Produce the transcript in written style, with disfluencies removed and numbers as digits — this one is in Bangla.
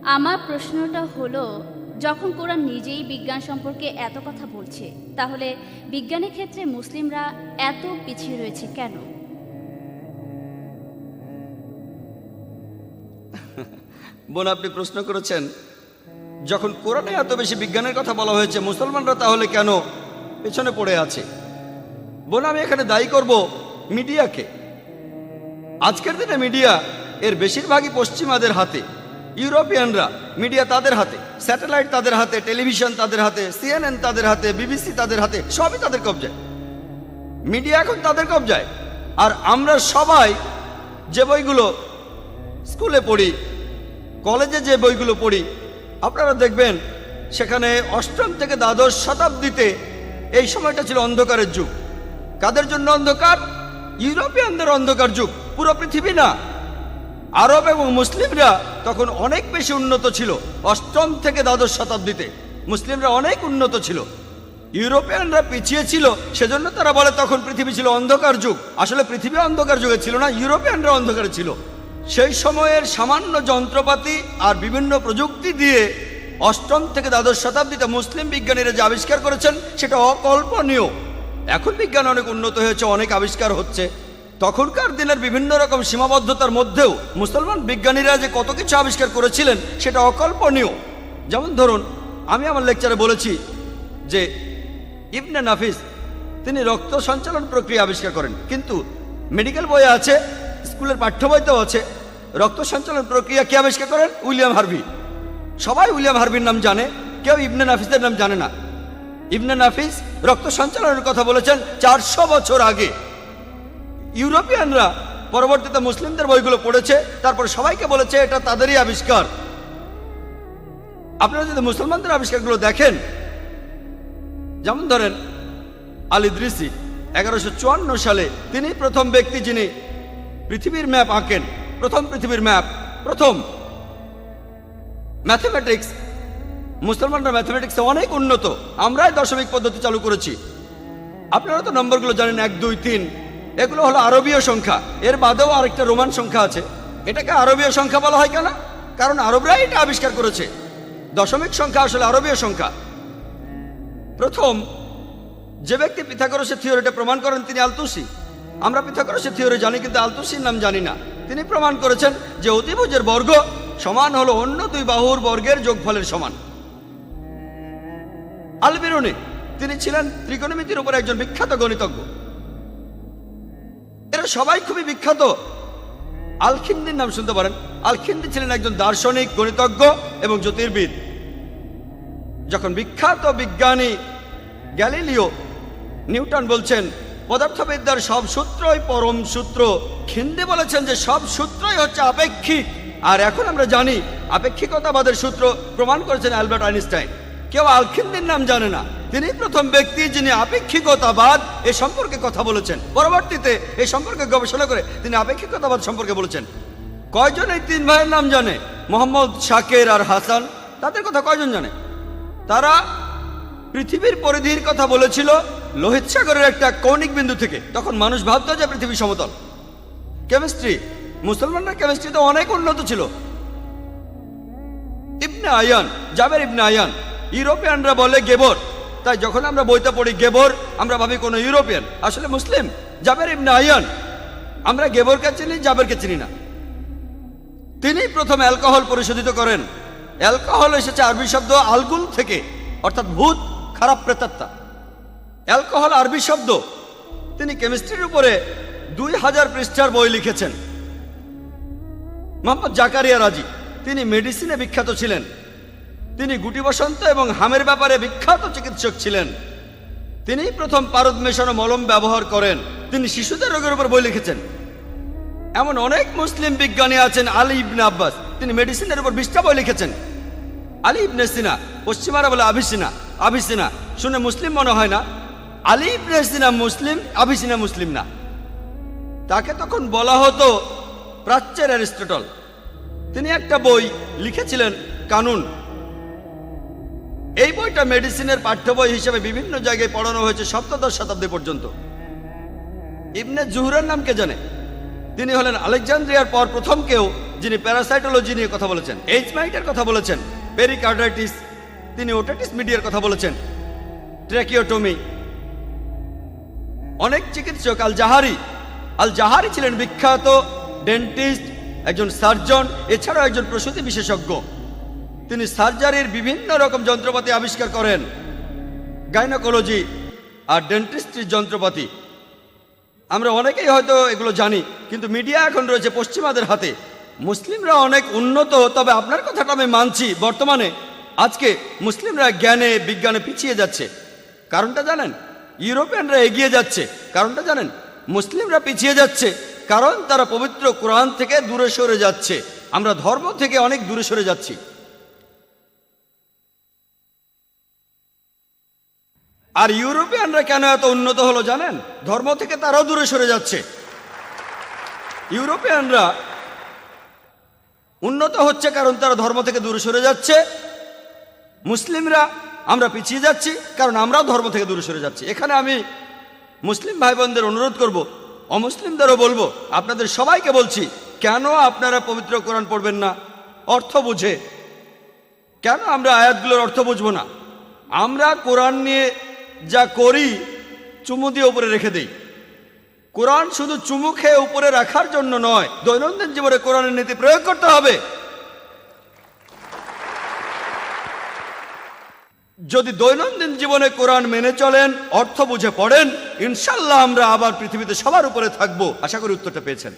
আমার প্রশ্নটা হলো, যখন কোরআন নিজেই বিজ্ঞান সম্পর্কে এত কথা বলছে, তাহলে বিজ্ঞানের ক্ষেত্রে মুসলিমরা এত পিছিয়ে রয়েছে কেন? বোন, আপনি প্রশ্ন করেছেন, যখন কোরআনে এত বেশি বিজ্ঞানের কথা বলা হয়েছে, মুসলমানরা তাহলে কেন পেছনে পড়ে আছে? বোন, আমি এখানে দায়ী করব মিডিয়াকে। আজকের দিনে মিডিয়া এর বেশিরভাগই পশ্চিমাদের হাতে। ইউরোপিয়ানরা মিডিয়া তাদের হাতে, স্যাটেলাইট তাদের হাতে, টেলিভিশন তাদের হাতে, CNN তাদের হাতে, BBC তাদের হাতে, সবই তাদের কবজায়। মিডিয়া এখন তাদের কবজায়। আর আমরা সবাই যে বইগুলো স্কুলে পড়ি, কলেজে যে বইগুলো পড়ি, আপনারা দেখবেন সেখানে অষ্টম থেকে দ্বাদশ শতাব্দীতে এই সময়টা ছিল অন্ধকারের যুগ। কাদের জন্য অন্ধকার? ইউরোপিয়ানদের অন্ধকার যুগ, পুরো পৃথিবী না। আরব এবং মুসলিমরা তখন অনেক বেশি উন্নত ছিল। অষ্টম থেকে দ্বাদশ শতাব্দীতে মুসলিমরা অনেক উন্নত ছিল, ইউরোপিয়ানরা পিছিয়ে ছিল। সেজন্য তারা বলে তখন পৃথিবী ছিল অন্ধকার যুগ। আসলে পৃথিবী অন্ধকার যুগে ছিল না, ইউরোপিয়ানরা অন্ধকারে ছিল। সেই সময়ের সামান্য যন্ত্রপাতি আর বিভিন্ন প্রযুক্তি দিয়ে অষ্টম থেকে দ্বাদশ শতাব্দীতে মুসলিম বিজ্ঞানীরা যে আবিষ্কার করেছেন সেটা অকল্পনীয়। এখন বিজ্ঞান অনেক উন্নত হয়েছে, অনেক আবিষ্কার হচ্ছে। তখনকার দিনের বিভিন্ন রকম সীমাবদ্ধতার মধ্যেও মুসলমান বিজ্ঞানীরা যে কত কিছু আবিষ্কার করেছিলেন সেটা অকল্পনীয়। যেমন ধরুন, আমি আমার লেকচারে বলেছি যে ইবনে নাফিস তিনি রক্ত সঞ্চালন প্রক্রিয়া আবিষ্কার করেন, কিন্তু মেডিকেল বইয়ে আছে, স্কুলের পাঠ্য বইতেও আছে, রক্ত সঞ্চালন প্রক্রিয়া কে আবিষ্কার করেন? William Harvey. সবাই উইলিয়াম হার্ভির নাম জানে, কেউ ইবনে নাফিসের নাম জানে না। ইবনে নাফিস রক্ত সঞ্চালনের কথা বলেছেন 400 বছর আগে। ইউরোপিয়ানরা পরবর্তীতে মুসলিমদের বইগুলো পড়েছে, তারপর সবাইকে বলেছে এটা তাদেরই আবিষ্কার। আপনারা যদি মুসলমানদের আবিষ্কারগুলো দেখেন, যেমন ধরেন আল ইদ্রিসি 1154 সালে তিনি প্রথম ব্যক্তি যিনি পৃথিবীর ম্যাপ আঁকেন, প্রথম পৃথিবীর ম্যাপ, প্রথম। ম্যাথমেটিক্স, মুসলমানরা ম্যাথমেটিক্সে অনেক উন্নত, আমরাই দশমিক পদ্ধতি চালু করেছি। আপনারা তো নম্বরগুলো জানেন, 1 2 3, এগুলো হলো আরবীয় সংখ্যা। এর বাদেও আরেকটা রোমান সংখ্যা আছে, এটাকে আরবীয় সংখ্যা বলা হয় কেন? কারণ আরবরাই এটা আবিষ্কার করেছে। দশমিক সংখ্যা আসলে আরবীয় সংখ্যা। প্রথম যে ব্যক্তি পিথাগোরাসের থিওরিটা প্রমাণ করেন তিনি আলতুসি। আমরা পিথাগোরাসের থিওরি জানি, কিন্তু আলতুসির নাম জানি না। তিনি প্রমাণ করেছেন যে অতিভুজের বর্গ সমান হলো অন্য দুই বাহুর বর্গের যোগফলের সমান। আল বিরুনি তিনি ছিলেন ত্রিকোণমিতির উপর একজন বিখ্যাত গণিতজ্ঞ। এরা সবাই খুবই বিখ্যাত। আল-খিন্দির নাম শুনতে পারেন। আল-খিন্দি ছিলেন একজন দার্শনিক, গণিতজ্ঞ এবং জ্যোতির্বিদ। যখন বিখ্যাত বিজ্ঞানী গ্যালিলিও নিউটন বলছেন পদার্থবিদ্যার সব সূত্রই পরম সূত্র, খিন্দি বলেছেন যে সব সূত্রই হচ্ছে আপেক্ষিক। আর এখন আমরা জানি আপেক্ষিকতাবাদের সূত্র প্রমাণ করেছেন অ্যালবার্ট আইনস্টাইন। কেউ আল-খিন্দির নাম জানে না। তিনি প্রথম ব্যক্তি যিনি আপেক্ষিকতাবাদ এ সম্পর্কে কথা বলেছেন। পরবর্তীতে এই সম্পর্কে গবেষণা করে তিনি আপেক্ষিকতাবাদ সম্পর্কে বলেছেন। কয়জন এই 3 ভাইয়ের নাম জানে? মোহাম্মদ, শাকের আর হাসান। তাদের কথা কয়জন জানে? তারা পৃথিবীর পরিধির কথা বলেছিল লোহিত সাগরের একটা কৌণিক বিন্দু থেকে। তখন মানুষ ভাবত যে পৃথিবী সমতল। কেমিস্ট্রি, মুসলমানরা কেমিস্ট্রিতে অনেক উন্নত ছিল। ইবনে আয়ান, জাবের ইবনে আয়ান, ইউরোপিয়ানরা বলে গেবর, তাই যখন আমরা বইতে পড়ি গেবর আমরা ভাবি কোনো ইউরোপিয়ান, আসলে মুসলিম। জাবের ইবনে আয়ান, আমরা গেবরকে চিনি, জাবেরকে চিনি না। তিনি প্রথম অ্যালকোহল পরিশোধিত করেন। অ্যালকোহল এসেছে আরবি শব্দ আলগুল থেকে, অর্থাৎ ভূত, খারাপ প্রেতাত্মা। অ্যালকোহল আরবি শব্দ। তিনি কেমিস্ট্রির উপরে 2000 পৃষ্ঠার বই লিখেছেন। মোহাম্মদ জাকারিয়া রাজি, তিনি মেডিসিনে বিখ্যাত ছিলেন। তিনি গুটি বসন্ত এবং হামের ব্যাপারে বিখ্যাত চিকিৎসক ছিলেন। তিনি প্রথম পারদ মেশানো মলম ব্যবহার করেন। তিনি শিশুদের রোগের উপর বই লিখেছেন। এমন অনেক মুসলিম বিজ্ঞানী আছেন। আলী ইবনে আব্বাস, তিনি মেডিসিনের উপর 20টা বই লিখেছেন। আলী ইবনে সিনা, পশ্চিমারা বলে আভিসিনা, আভিসিনা শুনে মুসলিম মনে হয় না। আলী ইবনে সিনা মুসলিম, আভিসিনা মুসলিম না। তাকে তখন বলা হতো প্রাচ্যের অ্যারিস্টটল। তিনি একটা বই লিখেছিলেন, কানুন। এই বইটা মেডিসিনের পাঠ্য বই হিসেবে বিভিন্ন জায়গায় পড়ানো হয়েছে 17শ শতাব্দী পর্যন্ত। ইবনে জুহরের নাম কে জানে? তিনি হলেন আলেকজান্দ্রিয়ার পর প্রথম কেউ যিনি প্যারাসাইটোলজি নিয়ে কথা বলেছেন, এইচ মাইটের কথা বলেছেন, পেরিকার্ডাইটিস, তিনি ওটাইটিস মিডিয়ার কথা বলেছেন, ট্র্যাকিওটমি। অনেক চিকিৎসক আল জাহারি ছিলেন বিখ্যাত ডেন্টিস্ট, একজন সার্জন, এছাড়াও একজন প্রসূতি বিশেষজ্ঞ। তিনি সার্জারির বিভিন্ন রকম যন্ত্রপাতি আবিষ্কার করেন, গাইনোকোলজি আর ডেন্টিস্ট্রির যন্ত্রপাতি। আমরা অনেকেই হয়তো এগুলো জানি, কিন্তু মিডিয়া এখন রয়েছে পশ্চিমাদের হাতে। মুসলিমরা অনেক উন্নত, তবে আপনার কথাটা আমি মানছি, বর্তমানে আজকে মুসলিমরা জ্ঞানে বিজ্ঞানে পিছিয়ে যাচ্ছে। কারণটা জানেন? ইউরোপিয়ানরা এগিয়ে যাচ্ছে। কারণটা জানেন? মুসলিমরা পিছিয়ে যাচ্ছে কারণ তারা পবিত্র কোরআন থেকে দূরে সরে যাচ্ছে। আমরা ধর্ম থেকে অনেক দূরে সরে যাচ্ছি। আর ইউরোপিয়ানরা কেন এত উন্নত হলো জানেন? ধর্ম থেকে তারাও দূরে সরে যাচ্ছে। ইউরোপিয়ানরা উন্নত হচ্ছে কারণ তারা ধর্ম থেকে দূরে সরে যাচ্ছে। মুসলিমরা আমরা পিছিয়ে যাচ্ছি কারণ আমরাও ধর্ম থেকে দূরে সরে যাচ্ছি। এখানে আমি মুসলিম ভাই বোনদের অনুরোধ করব, অমুসলিমদেরও বলবো, আপনাদের সবাইকে বলছি, কেন আপনারা পবিত্র কোরআন পড়বেন না অর্থ বুঝে? কেন আমরা আয়াতগুলোর অর্থ বুঝবো না? আমরা কোরআন নিয়ে যা করি চুমু দিয়ে উপরে রেখে দেই। কোরআন শুধু চুমু খেয়ে উপরে রাখার জন্য নয়, দৈনন্দিন জীবনে কোরআনের নীতি প্রয়োগ করতে হবে। যদি দৈনন্দিন জীবনে কোরআন মেনে চলেন, অর্থ বুঝে পড়েন, ইনশাল্লাহ আমরা আবার পৃথিবীতে সবার উপরে থাকবো। আশা করি উত্তরটা পেয়েছেন।